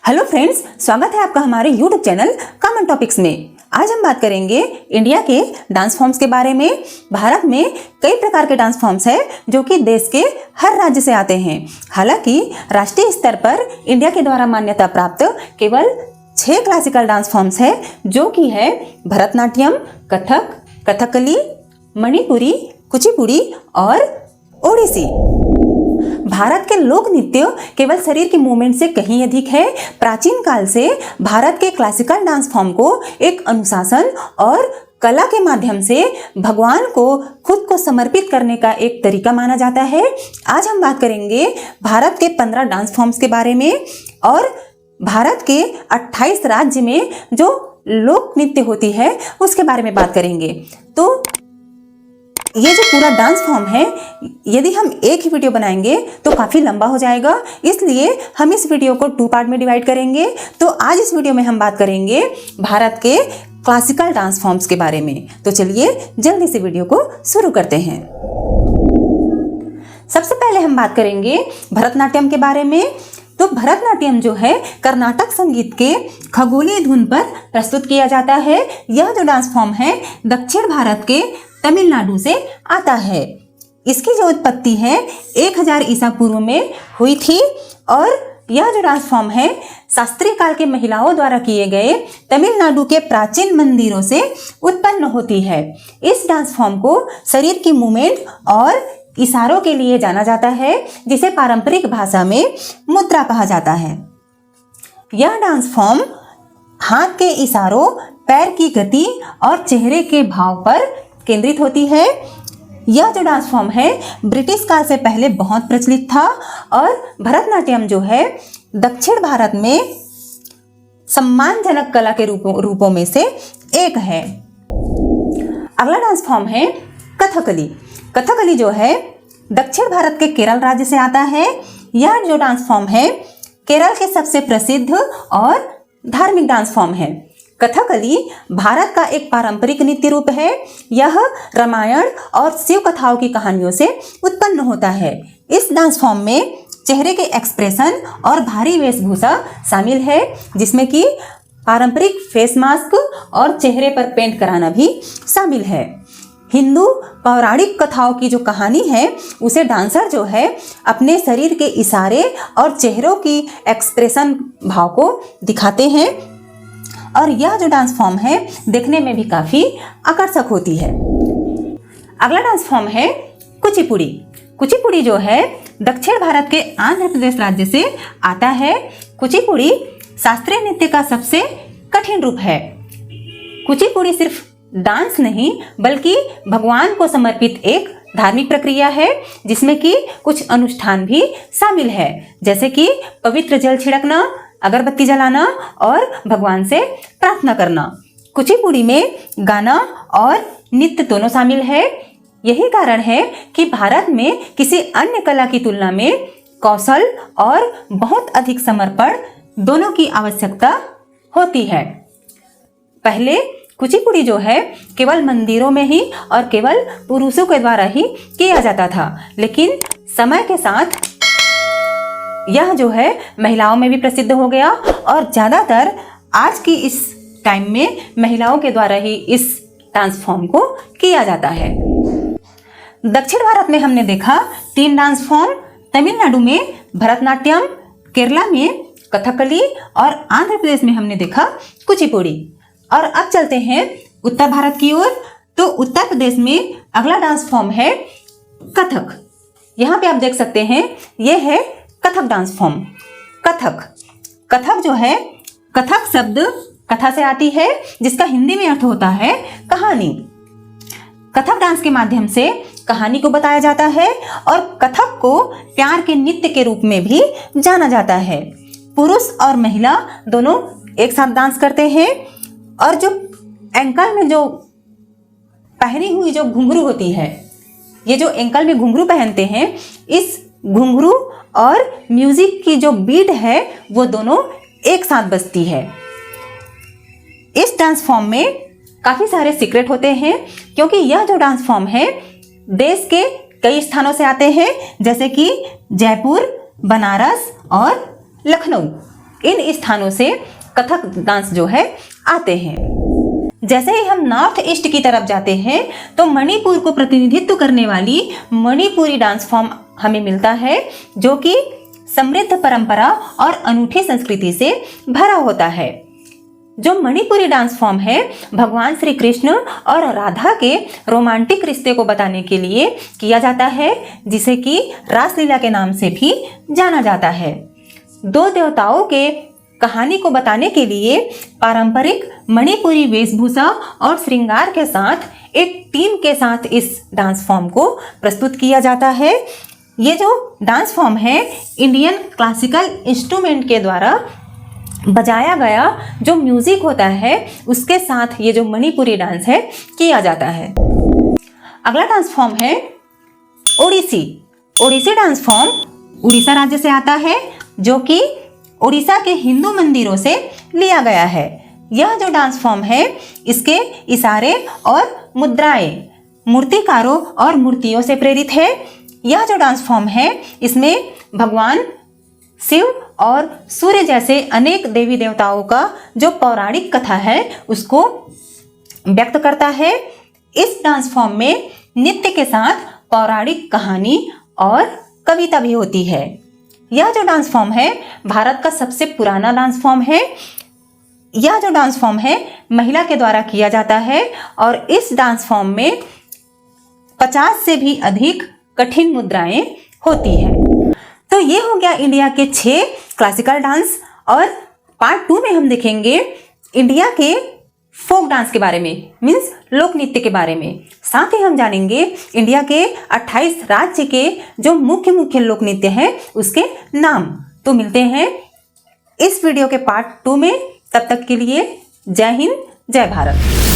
Hello friends, स्वागत है आपका हमारे यूट्यूब चैनल कॉमन टॉपिक्स में। आज हम बात करेंगे इंडिया के डांस फॉर्म्स के बारे में। भारत में कई प्रकार के डांस फॉर्म्स हैं जो कि देश के हर राज्य से आते हैं। हालांकि राष्ट्रीय स्तर पर इंडिया के द्वारा मान्यता प्राप्त केवल 6 क्लासिकल डांस फॉर्म्स हैं, जो कि है भरतनाट्यम, कथक, कथकली, मणिपुरी, कुचिपुड़ी और ओडिसी। भारत के लोक नृत्य केवल शरीर के मूवमेंट से कहीं अधिक है। प्राचीन काल से भारत के क्लासिकल डांस फॉर्म को एक अनुशासन और कला के माध्यम से भगवान को खुद को समर्पित करने का एक तरीका माना जाता है। आज हम बात करेंगे भारत के 15 डांस फॉर्म्स के बारे में और भारत के 28 राज्य में जो लोक नृत्य होती है उसके बारे में बात करेंगे। तो ये जो पूरा डांस फॉर्म है, यदि हम एक ही वीडियो बनाएंगे तो काफ़ी लंबा हो जाएगा, इसलिए हम इस वीडियो को 2 पार्ट में डिवाइड करेंगे। तो आज इस वीडियो में हम बात करेंगे भारत के क्लासिकल डांस फॉर्म्स के बारे में। तो चलिए जल्दी से वीडियो को शुरू करते हैं। सबसे पहले हम बात करेंगे भरतनाट्यम के बारे में। तो भरतनाट्यम जो है कर्नाटक संगीत के खगोलीय धुन पर प्रस्तुत किया जाता है। यह जो डांस फॉर्म है दक्षिण भारत के तमिलनाडु से आता है। इसकी जो उत्पत्ति है 1000 ईसा पूर्व में हुई थी और यह जो डांस फॉर्म है शास्त्रीय काल के महिलाओं द्वारा किए गए तमिलनाडु के प्राचीन मंदिरों से उत्पन्न होती है। इस डांस फॉर्म को शरीर की मूवमेंट और इशारों के लिए जाना जाता है, जिसे पारंपरिक भाषा में मुद्रा कहा जाता है। यह डांस फॉर्म हाथ के इशारों, पैर की गति और चेहरे के भाव पर केंद्रित होती है। यह जो डांस फॉर्म है ब्रिटिश काल से पहले बहुत प्रचलित था और भरतनाट्यम जो है दक्षिण भारत में सम्मानजनक कला के रूपों में से एक है। अगला डांस फॉर्म है कथकली। कथकली जो है दक्षिण भारत के केरल राज्य से आता है। यह जो डांस फॉर्म है केरल के सबसे प्रसिद्ध और धार्मिक डांस फॉर्म है। कथकली भारत का एक पारंपरिक नृत्य रूप है। यह रामायण और शिव कथाओं की कहानियों से उत्पन्न होता है। इस डांस फॉर्म में चेहरे के एक्सप्रेशन और भारी वेशभूषा शामिल है, जिसमें कि पारंपरिक फेस मास्क और चेहरे पर पेंट कराना भी शामिल है। हिंदू पौराणिक कथाओं की जो कहानी है उसे डांसर जो है अपने शरीर के इशारे और चेहरों की एक्सप्रेशन भाव को दिखाते हैं और यह जो डांस फॉर्म है देखने में भी काफ़ी आकर्षक होती है। अगला डांस फॉर्म है कुचिपुड़ी। कुचिपुड़ी जो है दक्षिण भारत के आंध्र प्रदेश राज्य से आता है। कुचिपुड़ी शास्त्रीय नृत्य का सबसे कठिन रूप है। कुचिपुड़ी सिर्फ डांस नहीं बल्कि भगवान को समर्पित एक धार्मिक प्रक्रिया है, जिसमें कि कुछ अनुष्ठान भी शामिल है, जैसे कि पवित्र जल छिड़कना, अगरबत्ती जलाना और भगवान से प्रार्थना करना। कुचिपुड़ी में गाना और नृत्य दोनों शामिल है। यही कारण है कि भारत में किसी अन्य कला की तुलना में कौशल और बहुत अधिक समर्पण दोनों की आवश्यकता होती है। पहले कुचिपुड़ी जो है केवल मंदिरों में ही और केवल पुरुषों के द्वारा ही किया जाता था, लेकिन समय के साथ यह जो है महिलाओं में भी प्रसिद्ध हो गया और ज़्यादातर आज की इस टाइम में महिलाओं के द्वारा ही इस डांस फॉर्म को किया जाता है। दक्षिण भारत में हमने देखा 3 डांस फॉर्म। तमिलनाडु में भरतनाट्यम, केरला में कथकली और आंध्र प्रदेश में हमने देखा कुचिपुड़ी। और अब चलते हैं उत्तर भारत की ओर। तो उत्तर प्रदेश में अगला डांस फॉर्म है कथक। यहाँ पे आप देख सकते हैं ये है कथक डांस फॉर्म। कथक जो है, कथक शब्द कथा से आती है, जिसका हिंदी में अर्थ होता है कहानी। कथक डांस के माध्यम से कहानी को बताया जाता है और कथक को प्यार के नृत्य के रूप में भी जाना जाता है। पुरुष और महिला दोनों एक साथ डांस करते हैं और जो एंकल में जो पहनी हुई जो घुंघरू होती है, ये जो एंकल में घुंघरू पहनते हैं, इस घुंघरू और म्यूजिक की जो बीट है वो दोनों एक साथ बजती है। इस डांस फॉर्म में काफ़ी सारे सीक्रेट होते हैं, क्योंकि यह जो डांस फॉर्म है देश के कई स्थानों से आते हैं, जैसे कि जयपुर, बनारस और लखनऊ। इन स्थानों से कथक डांस जो है आते हैं। जैसे ही हम नॉर्थ ईस्ट की तरफ जाते हैं तो मणिपुर को प्रतिनिधित्व करने वाली मणिपुरी डांस फॉर्म हमें मिलता है, जो कि समृद्ध परंपरा और अनूठी संस्कृति से भरा होता है। जो मणिपुरी डांस फॉर्म है भगवान श्री कृष्ण और राधा के रोमांटिक रिश्ते को बताने के लिए किया जाता है, जिसे कि रासलीला के नाम से भी जाना जाता है। दो देवताओं के कहानी को बताने के लिए पारंपरिक मणिपुरी वेशभूषा और श्रृंगार के साथ एक टीम के साथ इस डांस फॉर्म को प्रस्तुत किया जाता है। ये जो डांस फॉर्म है इंडियन क्लासिकल इंस्ट्रूमेंट के द्वारा बजाया गया जो म्यूजिक होता है उसके साथ ये जो मणिपुरी डांस है किया जाता है। अगला डांस फॉर्म है ओडिसी। ओडिसी डांस फॉर्म उड़ीसा राज्य से आता है, जो कि उड़ीसा के हिंदू मंदिरों से लिया गया है। यह जो डांस फॉर्म है इसके इशारे और मुद्राएं मूर्तिकारों और मूर्तियों से प्रेरित है। यह जो डांस फॉर्म है इसमें भगवान शिव और सूर्य जैसे अनेक देवी देवताओं का जो पौराणिक कथा है उसको व्यक्त करता है। इस डांस फॉर्म में नृत्य के साथ पौराणिक कहानी और कविता भी होती है। यह जो डांस फॉर्म है भारत का सबसे पुराना डांस फॉर्म है। यह जो डांस फॉर्म है महिला के द्वारा किया जाता है और इस डांस फॉर्म में 50 से भी अधिक कठिन मुद्राएं होती है। तो ये हो गया इंडिया के 6 क्लासिकल डांस, और पार्ट 2 में हम देखेंगे इंडिया के फोक डांस के बारे में, मीन्स लोक नृत्य के बारे में। साथ ही हम जानेंगे इंडिया के 28 राज्य के जो मुख्य मुख्य लोक नृत्य हैं उसके नाम। तो मिलते हैं इस वीडियो के पार्ट 2 में। तब तक के लिए जय हिंद, जय भारत।